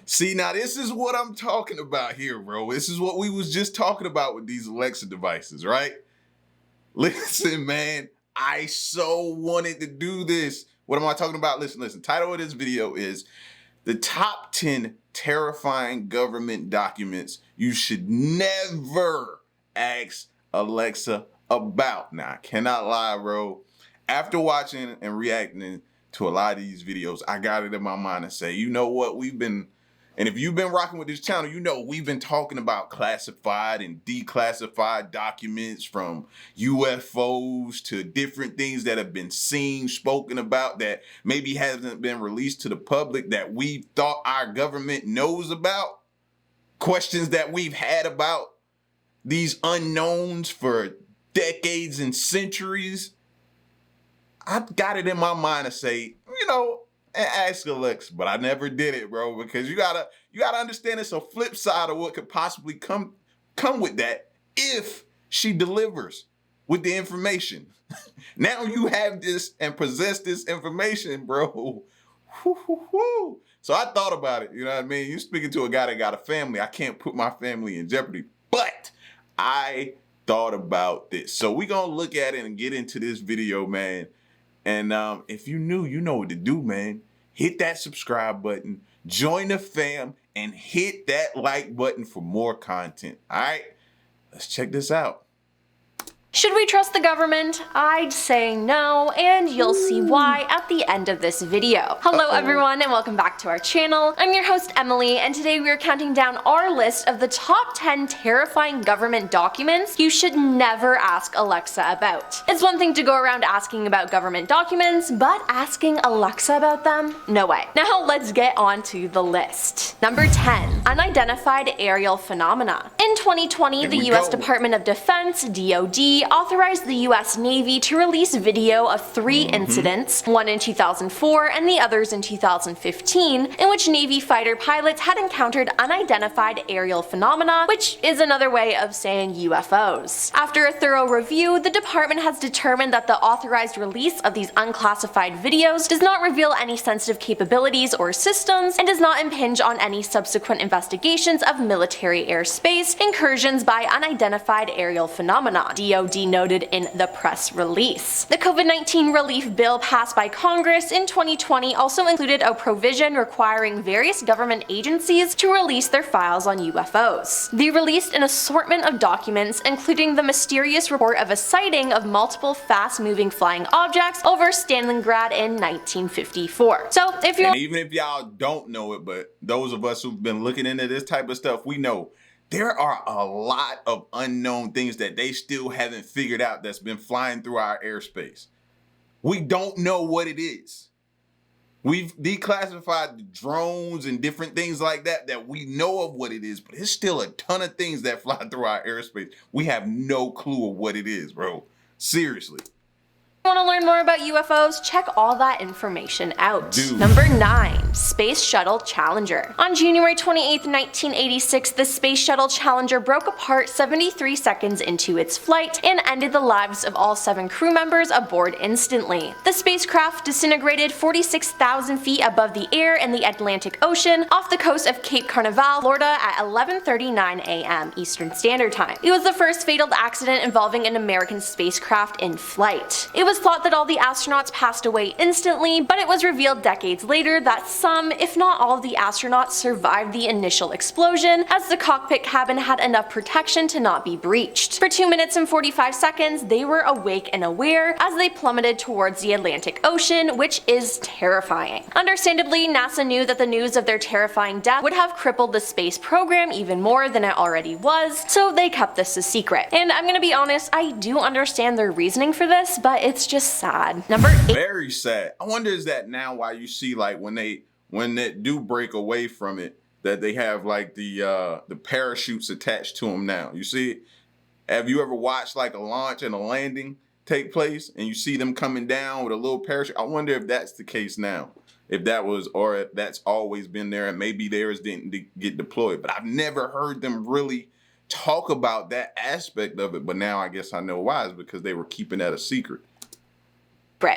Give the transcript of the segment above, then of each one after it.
See, now this is what I'm talking about here, bro. This is what we was just talking about with these Alexa devices, right? Listen, man, I so wanted to do this. What am I talking about? Listen. Title of this video is the top 10 terrifying government documents you should never ask Alexa about. Now, I cannot lie, bro. After watching and reacting to a lot of these videos, I got it in my mind to say, you know what, and if you've been rocking with this channel, you know we've been talking about classified and declassified documents, from UFOs to different things that have been seen, spoken about, that maybe hasn't been released to the public, that we thought our government knows about, questions that we've had about these unknowns for decades and centuries. I've got it in my mind to say, you know, and ask Alexa, but I never did it, bro, because you gotta understand it's a flip side of what could possibly come with that if she delivers with the information. Now you have this and possess this information, bro. So I thought about it, you know what I mean? You're speaking to a guy that got a family. I can't put my family in jeopardy, but I thought about this. So we're gonna look at it and get into this video, man. And if you new, you know what to do, man. Hit that subscribe button, join the fam, and hit that like button for more content. All right, let's check this out. Should we trust the government? I'd say no, and you'll see why at the end of this video. Hello everyone, and welcome back to our channel. I'm your host Emily, and today we are counting down our list of the top 10 terrifying government documents you should never ask Alexa about. It's one thing to go around asking about government documents, but asking Alexa about them? No way. Now let's get on to the list. Number 10. Unidentified aerial phenomena. In 2020, the US Department of Defense, DoD, authorized the US Navy to release video of 3 incidents, one in 2004 and the others in 2015, in which Navy fighter pilots had encountered unidentified aerial phenomena, which is another way of saying UFOs. After a thorough review, the department has determined that the authorized release of these unclassified videos does not reveal any sensitive capabilities or systems, and does not impinge on any subsequent investigations of military airspace incursions by unidentified aerial phenomena, DoD noted in the press release. The COVID-19 relief bill passed by Congress in 2020 also included a provision requiring various government agencies to release their files on UFOs. They released an assortment of documents, including the mysterious report of a sighting of multiple fast-moving flying objects over Stalingrad in 1954. So if you— and even if y'all don't know it, but those of us who've been looking into this type of stuff, we know there are a lot of unknown things that they still haven't figured out that's been flying through our airspace. We don't know what it is. We've declassified the drones and different things like that that we know of what it is, but there's still a ton of things that fly through our airspace. We have no clue of what it is, bro. Seriously. Want to learn more about UFOs? Check all that information out. Dude. Number 9. Space Shuttle Challenger. On January 28, 1986, the Space Shuttle Challenger broke apart 73 seconds into its flight and ended the lives of all 7 crew members aboard instantly. The spacecraft disintegrated 46,000 feet above the air in the Atlantic Ocean off the coast of Cape Canaveral, Florida at 11:39 a.m. Eastern Standard Time. It was the first fatal accident involving an American spacecraft in flight. It was thought that all the astronauts passed away instantly, but it was revealed decades later that some, if not all, of the astronauts survived the initial explosion, as the cockpit cabin had enough protection to not be breached. For 2 minutes and 45 seconds, they were awake and aware as they plummeted towards the Atlantic Ocean, which is terrifying. Understandably, NASA knew that the news of their terrifying death would have crippled the space program even more than it already was, so they kept this a secret. And I'm gonna be honest, I do understand their reasoning for this, but it's just sad. Number 8. Very sad. I wonder, is that now why you see, like, when they do break away from it, that they have like the parachutes attached to them now. You see it? Have you ever watched like a launch and a landing take place and you see them coming down with a little parachute? I wonder if that's the case now. If that was, or if that's always been there and maybe theirs didn't get deployed. But I've never heard them really talk about that aspect of it. But now I guess I know why. It's because they were keeping that a secret.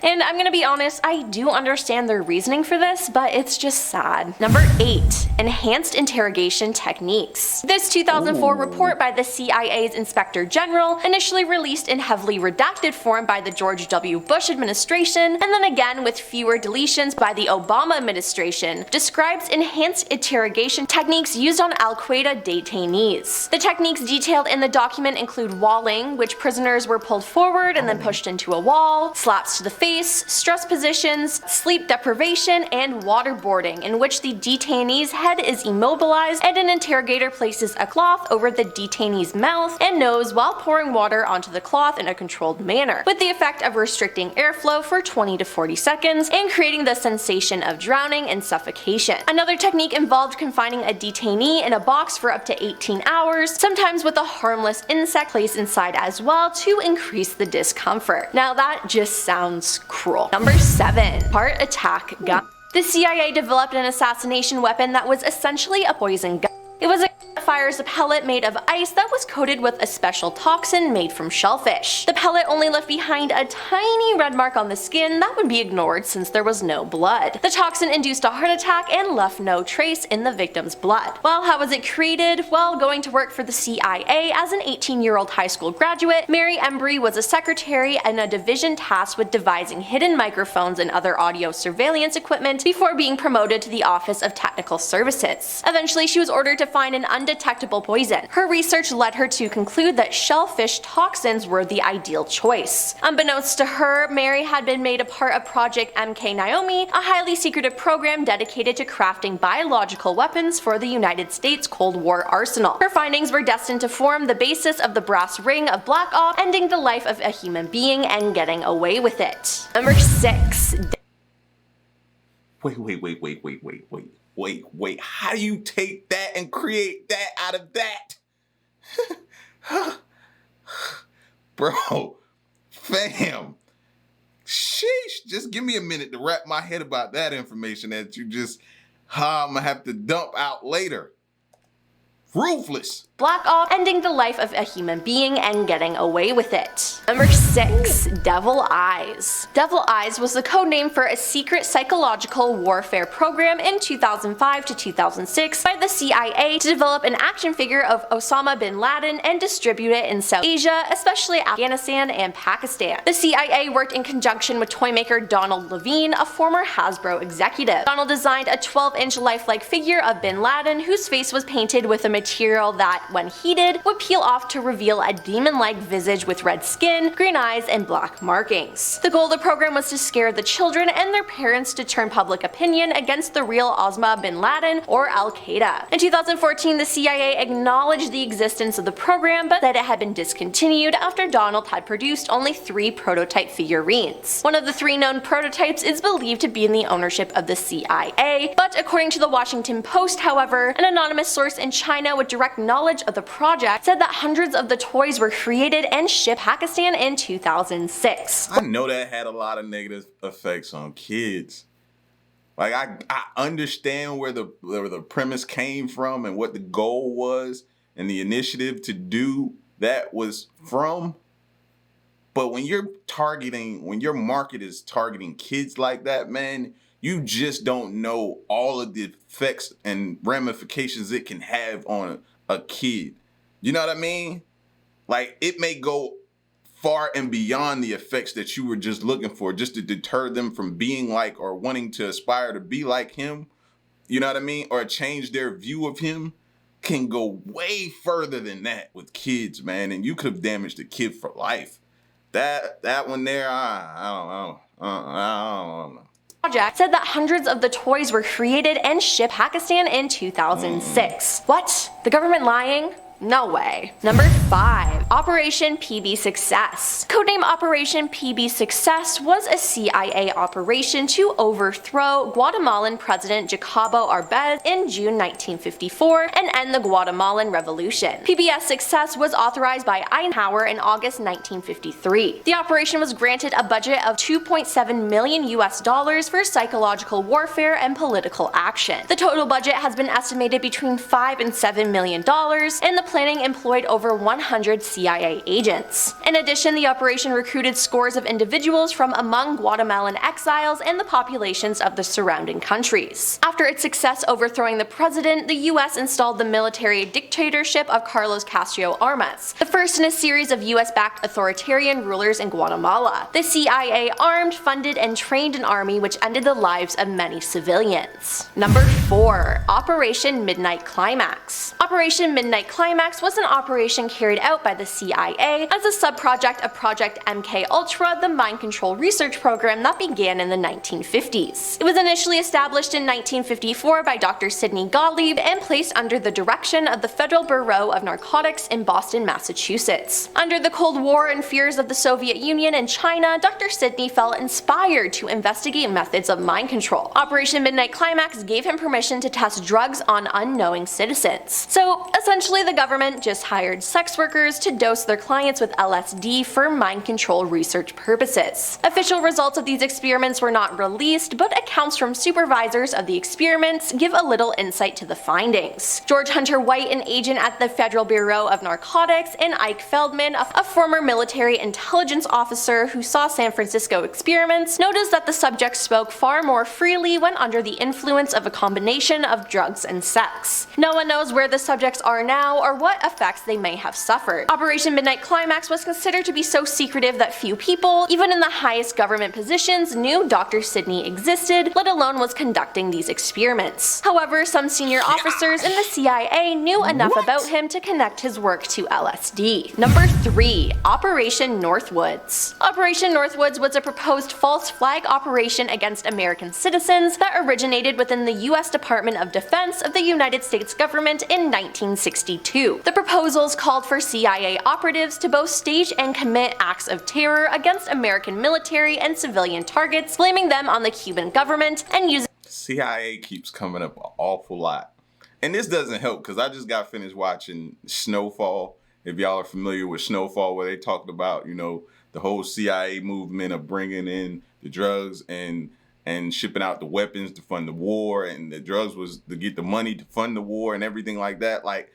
And I'm gonna be honest, I do understand their reasoning for this, but it's just sad. Number 8. enhanced interrogation techniques. This 2004 report by the CIA's Inspector General, initially released in heavily redacted form by the George W. Bush administration, and then again with fewer deletions by the Obama administration, describes enhanced interrogation techniques used on Al-Qaeda detainees. The techniques detailed in the document include walling, which prisoners were pulled forward and then pushed into a wall, slaps to the face, stress positions, sleep deprivation, and waterboarding, in which the detainee's head is immobilized and an interrogator places a cloth over the detainee's mouth and nose while pouring water onto the cloth in a controlled manner, with the effect of restricting airflow for 20 to 40 seconds and creating the sensation of drowning and suffocation. Another technique involved confining a detainee in a box for up to 18 hours, sometimes with a harmless insect placed inside as well to increase the discomfort. Now that just sounds cruel. Number 7. Heart attack gun. The CIA developed an assassination weapon that was essentially a poison gun. It was a gun that fires a pellet made of ice that was coated with a special toxin made from shellfish. The pellet only left behind a tiny red mark on the skin that would be ignored since there was no blood. The toxin induced a heart attack and left no trace in the victim's blood. Well, how was it created? Well, going to work for the CIA as an 18-year-old high school graduate, Mary Embry was a secretary in a division tasked with devising hidden microphones and other audio surveillance equipment before being promoted to the Office of Technical Services. Eventually, she was ordered to find an undetectable poison. Her research led her to conclude that shellfish toxins were the ideal choice. Unbeknownst to her, Mary had been made a part of Project MK Naomi, a highly secretive program dedicated to crafting biological weapons for the United States Cold War arsenal. Her findings were destined to form the basis of the brass ring of Black Ops, ending the life of a human being and getting away with it. Number 6. Wait, how do you take that and create that out of that? Bro, fam, sheesh, just give me a minute to wrap my head about that information that you just, I'm gonna have to dump out later. Ruthless. Black Ops, ending the life of a human being and getting away with it. Number 6. Devil Eyes. Devil Eyes was the code name for a secret psychological warfare program in 2005 to 2006 by the CIA to develop an action figure of Osama bin Laden and distribute it in South Asia, especially Afghanistan and Pakistan. The CIA worked in conjunction with toymaker Donald Levine, a former Hasbro executive. Donald designed a 12-inch lifelike figure of bin Laden whose face was painted with a material that, when heated, would peel off to reveal a demon-like visage with red skin, green eyes, and black markings. The goal of the program was to scare the children and their parents to turn public opinion against the real Osama bin Laden or Al-Qaeda. In 2014, the CIA acknowledged the existence of the program, but that it had been discontinued after Donald had produced only 3 prototype figurines. One of the 3 known prototypes is believed to be in the ownership of the CIA, but according to the Washington Post, however, an anonymous source in China with direct knowledge of the project said that hundreds of the toys were created and shipped to Pakistan in 2006. I know that had a lot of negative effects on kids. Like I understand where the premise came from and what the goal was and the initiative to do that was from. But when your market is targeting kids like that, man, you just don't know all of the effects and ramifications it can have on a kid. You know what I mean? Like, it may go far and beyond the effects that you were just looking for, just to deter them from being like or wanting to aspire to be like him. You know what I mean? Or change their view of him. Can go way further than that with kids, man. And you could have damaged a kid for life. That one there, I don't know. Project said that hundreds of the toys were created and shipped to Pakistan in 2006. What? The government lying? No way. Number 5. Operation PB Success. Codename Operation PB Success was a CIA operation to overthrow Guatemalan President Jacobo Arbenz in June 1954 and end the Guatemalan Revolution. PBS Success was authorized by Eisenhower in August 1953. The operation was granted a budget of $2.7 million for psychological warfare and political action. The total budget has been estimated between $5 and $7 million, and the planning employed over 100 CIA agents. In addition, the operation recruited scores of individuals from among Guatemalan exiles and the populations of the surrounding countries. After its success overthrowing the president, the US installed the military dictatorship of Carlos Castro Armas, the first in a series of US-backed authoritarian rulers in Guatemala. The CIA armed, funded, and trained an army which ended the lives of many civilians. Number 4. Operation Midnight Climax. Operation Midnight Climax was an operation carried out by the CIA as a subproject of Project MK Ultra, the mind control research program that began in the 1950s. It was initially established in 1954 by Dr. Sidney Gottlieb and placed under the direction of the Federal Bureau of Narcotics in Boston, Massachusetts. Under the Cold War and fears of the Soviet Union and China, Dr. Sidney felt inspired to investigate methods of mind control. Operation Midnight Climax gave him permission to test drugs on unknowing citizens. So essentially the government just hired sex workers to dose their clients with LSD for mind control research purposes. Official results of these experiments were not released, but accounts from supervisors of the experiments give a little insight to the findings. George Hunter White, an agent at the Federal Bureau of Narcotics, and Ike Feldman, a former military intelligence officer who saw San Francisco experiments, noticed that the subjects spoke far more freely when under the influence of a combination of drugs and sex. No one knows where the subjects are now or what effects they may have suffered. Operation Midnight Climax was considered to be so secretive that few people, even in the highest government positions, knew Dr. Sidney existed, let alone was conducting these experiments. However, some senior officers in the CIA knew enough about him to connect his work to LSD. Number 3. Operation Northwoods. Operation Northwoods was a proposed false flag operation against American citizens that originated within the US Department of Defense of the United States government in 1962. The proposals called for CIA operatives to both stage and commit acts of terror against American military and civilian targets, blaming them on the Cuban government and using CIA keeps coming up an awful lot. And this doesn't help because I just got finished watching Snowfall. If y'all are familiar with Snowfall, where they talked about, you know, the whole CIA movement of bringing in the drugs and shipping out the weapons to fund the war, and the drugs was to get the money to fund the war and everything like that. Like,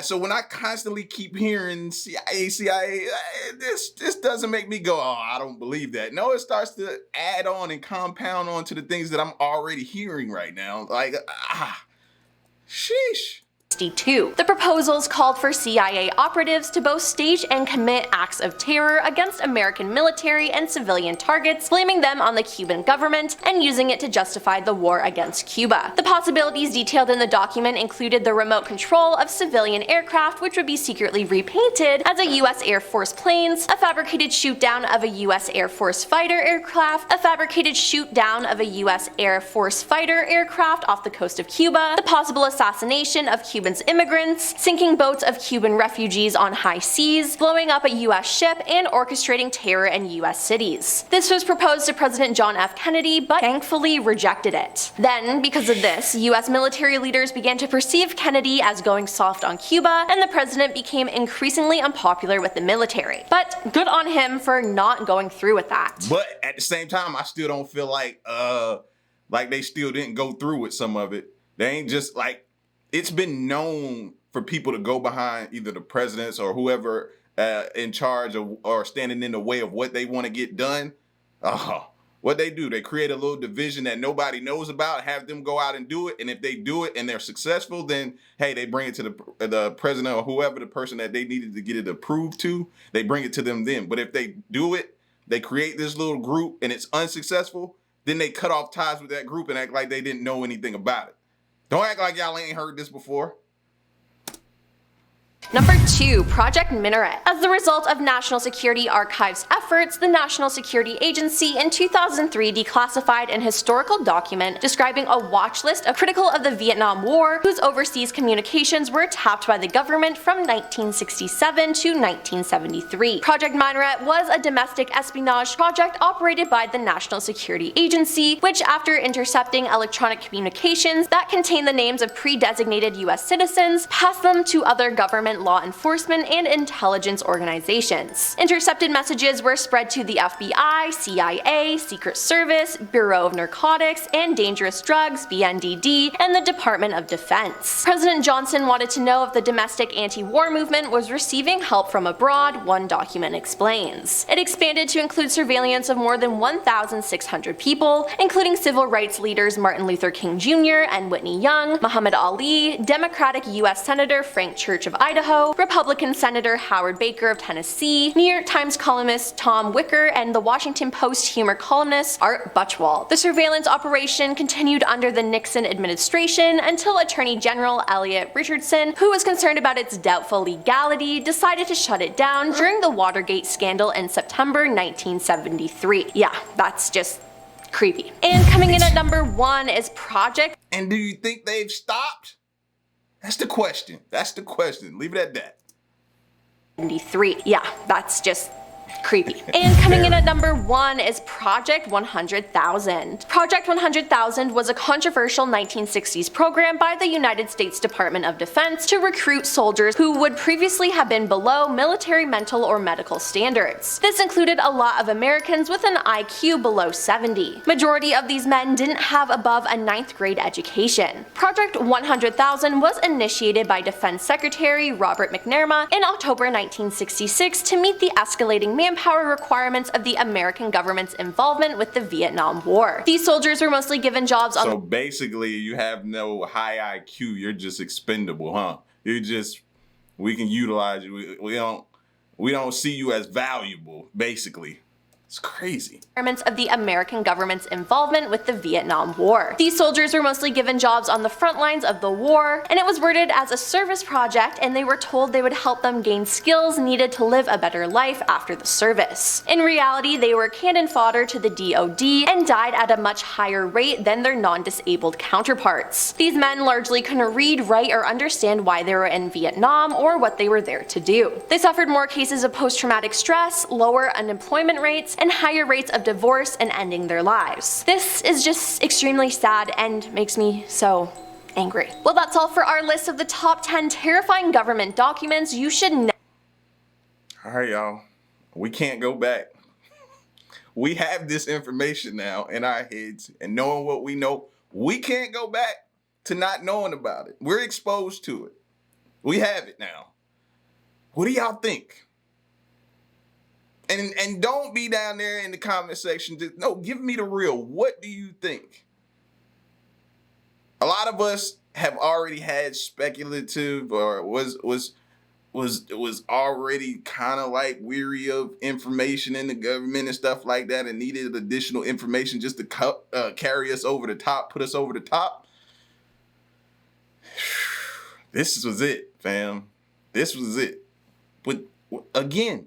so when I constantly keep hearing CIA, this doesn't make me go, oh, I don't believe that. No, it starts to add on and compound on to the things that I'm already hearing right now. Like, sheesh. The proposals called for CIA operatives to both stage and commit acts of terror against American military and civilian targets, blaming them on the Cuban government and using it to justify the war against Cuba. The possibilities detailed in the document included the remote control of civilian aircraft, which would be secretly repainted as a US Air Force planes, a fabricated shoot-down of a US Air Force fighter aircraft, a fabricated shoot-down of a US Air Force fighter aircraft off the coast of Cuba, the possible assassination of Cuban immigrants, sinking boats of Cuban refugees on high seas, blowing up a US ship, and orchestrating terror in US cities. This was proposed to President John F. Kennedy, but thankfully rejected it. Then, because of this, US military leaders began to perceive Kennedy as going soft on Cuba, and the president became increasingly unpopular with the military. But good on him for not going through with that. But at the same time, I still don't feel like they still didn't go through with some of it. They ain't just like, it's been known for people to go behind either the presidents or whoever in charge of or standing in the way of what they want to get done. What they do, they create a little division that nobody knows about, have them go out and do it. And if they do it and they're successful, then, hey, they bring it to the president or whoever, the person that they needed to get it approved to, they bring it to them then. But if they do it, they create this little group and it's unsuccessful, then they cut off ties with that group and act like they didn't know anything about it. Don't act like y'all ain't heard this before. Number 2. Project Minaret. As the result of National Security Archive's efforts, the National Security Agency in 2003 declassified an historical document describing a watch list of critical of the Vietnam War whose overseas communications were tapped by the government from 1967 to 1973. Project Minaret was a domestic espionage project operated by the National Security Agency, which, after intercepting electronic communications that contained the names of pre-designated US citizens, passed them to other government government law enforcement and intelligence organizations. Intercepted messages were spread to the FBI, CIA, Secret Service, Bureau of Narcotics and Dangerous Drugs, BNDD, and the Department of Defense. President Johnson wanted to know if the domestic anti-war movement was receiving help from abroad, one document explains. It expanded to include surveillance of more than 1,600 people, including civil rights leaders Martin Luther King Jr. and Whitney Young, Muhammad Ali, Democratic U.S. Senator Frank Church of Idaho, Republican Senator Howard Baker of Tennessee, New York Times columnist Tom Wicker, and the Washington Post humor columnist Art Butchwald. The surveillance operation continued under the Nixon administration until Attorney General Elliot Richardson, who was concerned about its doubtful legality, decided to shut it down during the Watergate scandal in September 1973. Yeah, that's just creepy. And coming in at number 1 is Project. And do you think they've stopped? That's the question. That's the question. Leave it at that. 73. Yeah, that's just creepy. And coming in at number 1 is Project 100,000. Project 100,000 was a controversial 1960s program by the United States Department of Defense to recruit soldiers who would previously have been below military mental or medical standards. This included a lot of Americans with an IQ below 70. Majority of these men didn't have above a 9th grade education. Project 100,000 was initiated by Defense Secretary Robert McNamara in October 1966 to meet the escalating manpower requirements of the American government's involvement with the Vietnam War. These soldiers were mostly given jobs on— So basically, you have no high IQ, you're just expendable, huh? You're just, we can utilize you, we don't see you as valuable, basically. It's crazy. Of the American government's involvement with the Vietnam War. These soldiers were mostly given jobs on the front lines of the war, and it was worded as a service project, and they were told they would help them gain skills needed to live a better life after the service. In reality, they were cannon fodder to the DoD and died at a much higher rate than their non-disabled counterparts. These men largely couldn't read, write, or understand why they were in Vietnam or what they were there to do. They suffered more cases of post-traumatic stress, lower unemployment rates, and higher rates of divorce and ending their lives. This is just extremely sad and makes me so angry. Well, that's all for our list of the top 10 terrifying government documents you should know. Alright, y'all. We can't go back. We have this information now in our heads, and knowing what we know, we can't go back to not knowing about it. We're exposed to it. We have it now. What do y'all think? And don't be down there in the comment section. Just, no, give me the real. What do you think? A lot of us have already had speculative or was already kind of like weary of information in the government and stuff like that and needed additional information just to carry us over the top, put us over the top. This was it, fam. This was it. But again,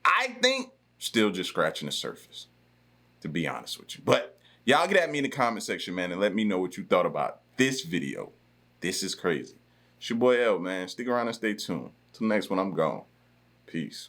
I think still just scratching the surface, to be honest with you. But y'all get at me in the comment section, man, and let me know what you thought about this video. This is crazy. It's your boy L, man. Stick around and stay tuned. Till next one, I'm gone. Peace.